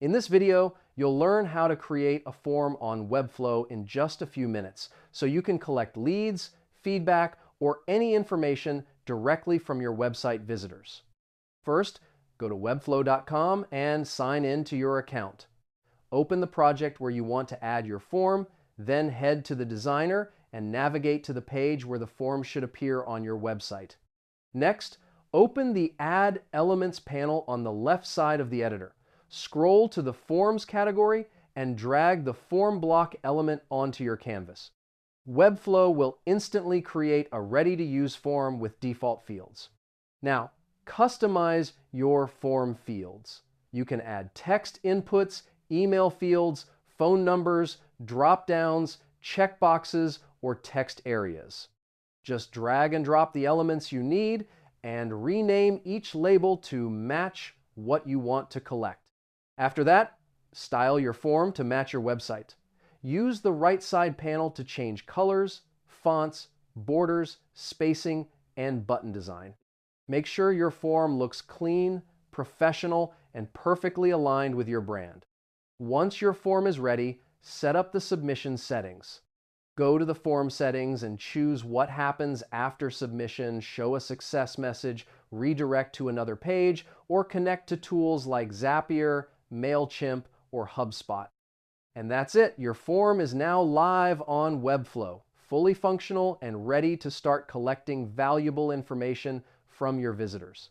In this video, you'll learn how to create a form on Webflow in just a few minutes, so you can collect leads, feedback, or any information directly from your website visitors. First, go to webflow.com and sign in to your account. Open the project where you want to add your form, then head to the designer and navigate to the page where the form should appear on your website. Next, open the Add Elements panel on the left side of the editor. Scroll to the Forms category and drag the form block element onto your canvas. Webflow will instantly create a ready-to-use form with default fields. Now, customize your form fields. You can add text inputs, email fields, phone numbers, drop-downs, checkboxes, or text areas. Just drag and drop the elements you need and rename each label to match what you want to collect. After that, style your form to match your website. Use the right side panel to change colors, fonts, borders, spacing, and button design. Make sure your form looks clean, professional, and perfectly aligned with your brand. Once your form is ready, set up the submission settings. Go to the form settings and choose what happens after submission, show a success message, redirect to another page, or connect to tools like Zapier, MailChimp, or HubSpot. And that's it. Your form is now live on Webflow, fully functional and ready to start collecting valuable information from your visitors.